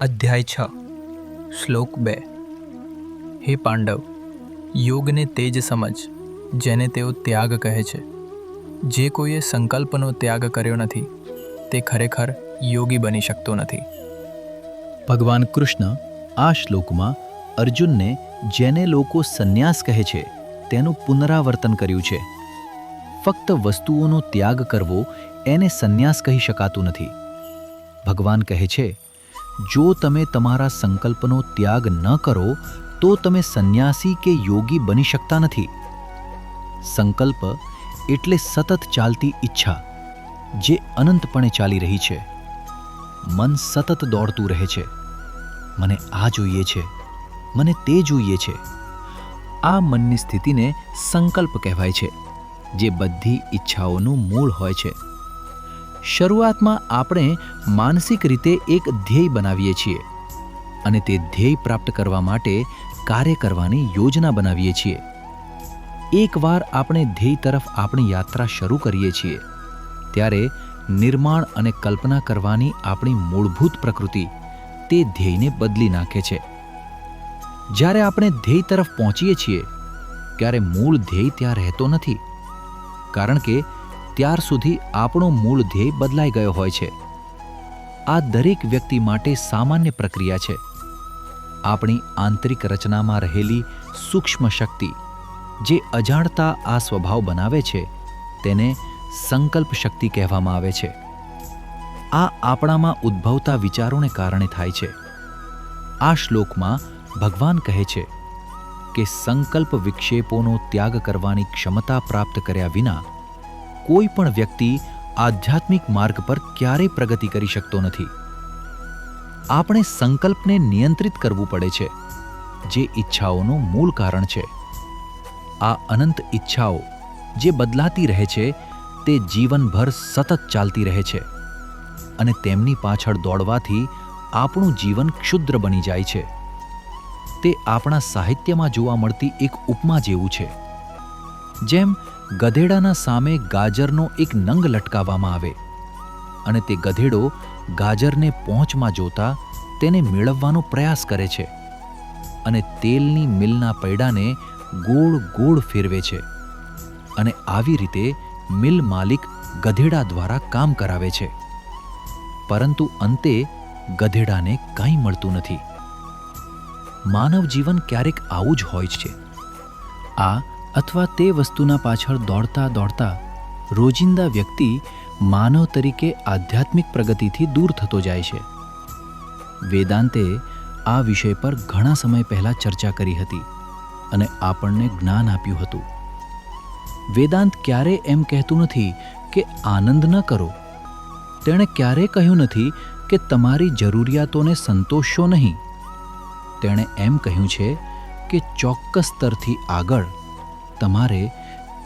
અધ્યાય 6 શ્લોક 2 હે પાંડવ, યોગને તે જ સમજ જેને તેઓ ત્યાગ કહે છે. જે કોઈએ સંકલ્પનો ત્યાગ કર્યો નથી તે ખરેખર યોગી બની શકતો નથી. ભગવાન કૃષ્ણ આ શ્લોકમાં અર્જુનને જેને લોકો સંન્યાસ કહે છે તેનું પુનરાવર્તન કર્યું છે. ફક્ત વસ્તુઓનો ત્યાગ કરવો એને સંન્યાસ કહી શકાતું નથી. ભગવાન કહે છે, જો તમે તમારા સંકલ્પનો ત્યાગ ન કરો તો તમે સંન્યાસી કે યોગી બની શકતા નથી. સંકલ્પ એટલે સતત ચાલતી ઈચ્છા, જે અનંતપણે ચાલી રહી છે. મન સતત દોડતું રહે છે. મને આ જોઈએ છે, મને તે જોઈએ છે. આ મનની સ્થિતિને સંકલ્પ કહેવાય છે, જે બધી ઈચ્છાઓનું મૂળ હોય છે. શરૂઆતમાં આપણે માનસિક રીતે એક ધ્યેય બનાવીએ છીએ અને તે ધ્યેય પ્રાપ્ત કરવા માટે કાર્ય કરવાની યોજના બનાવીએ છીએ. એકવાર આપણે ધ્યેય તરફ આપણી યાત્રા શરૂ કરીએ છીએ ત્યારે નિર્માણ અને કલ્પના કરવાની આપણી મૂળભૂત પ્રકૃતિ તે ધ્યેયને બદલી નાખે છે. જ્યારે આપણે ધ્યેય તરફ પહોંચીએ છીએ ત્યારે મૂળ ધ્યેય ત્યાં રહેતો નથી, કારણ કે ત્યાર સુધી આપણો મૂળ ધ્યેય બદલાઈ ગયો હોય છે. આ દરેક વ્યક્તિ માટે સામાન્ય પ્રક્રિયા છે. આપણી આંતરિક રચનામાં રહેલી સૂક્ષ્મ શક્તિ જે અજાણતા આ સ્વભાવ બનાવે છે તેને સંકલ્પ શક્તિ કહેવામાં આવે છે. આ આપણામાં ઉદ્ભવતા વિચારોને કારણે થાય છે. આ શ્લોકમાં ભગવાન કહે છે કે સંકલ્પ વિક્ષેપોનો ત્યાગ કરવાની ક્ષમતા પ્રાપ્ત કર્યા વિના કોઈ પણ વ્યક્તિ આધ્યાત્મિક માર્ગ પર ક્યારેય પ્રગતિ કરી શકતો નથી. આપણે સંકલ્પને નિયંત્રિત કરવું પડે છે, જે ઈચ્છાઓનું મૂળ કારણ છે. આ અનંત ઈચ્છાઓ જે બદલાતી રહે છે તે જીવનભર સતત ચાલતી રહે છે અને તેમની પાછળ દોડવાથી આપણું જીવન ક્ષુદ્ર બની જાય છે. તે આપણા સાહિત્યમાં જોવા મળતી એક ઉપમા જેવું છે. જેમ ગધેડાના સામે ગાજરનો એક નંગ લટકાવવામાં આવે અને તે ગધેડો ગાજરને પહોંચમાં જોતા તેને મેળવવાનો પ્રયાસ કરે છે અને તેલની મિલના પૈડાને ગોળ ગોળ ફેરવે છે અને આવી રીતે મિલ માલિક ગધેડા દ્વારા કામ કરાવે છે. પરંતુ અંતે ગધેડાને કંઈ મળતું નથી. માનવ જીવન ક્યારેક આવું જ હોય છે. આ અથવા તે વસ્તુના પાછળ દોડતા દોડતા રોજિંદા વ્યક્તિ માનવ તરીકે આધ્યાત્મિક પ્રગતિથી દૂર થતો જાય છે. વેદાંતે આ વિષય પર ઘણા સમય પહેલા ચર્ચા કરી હતી અને આપણને જ્ઞાન આપ્યું હતું. વેદાંત ક્યારે એમ કહેતું નથી કે આનંદ ન કરો. તેણે ક્યારે કહ્યું નથી કે તમારી જરૂરિયાતોને સંતોષશો નહીં. તેણે એમ કહ્યું છે કે ચોક્કસ સ્તરથી આગળ તમારે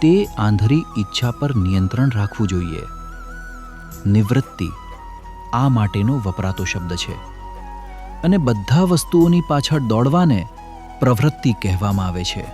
તે આંધળી ઈચ્છા પર નિયંત્રણ રાખવું જોઈએ. નિવૃત્તિ આ માટેનો વપરાતો શબ્દ છે અને બધા વસ્તુઓની પાછળ દોડવાને પ્રવૃત્તિ કહેવામાં આવે છે.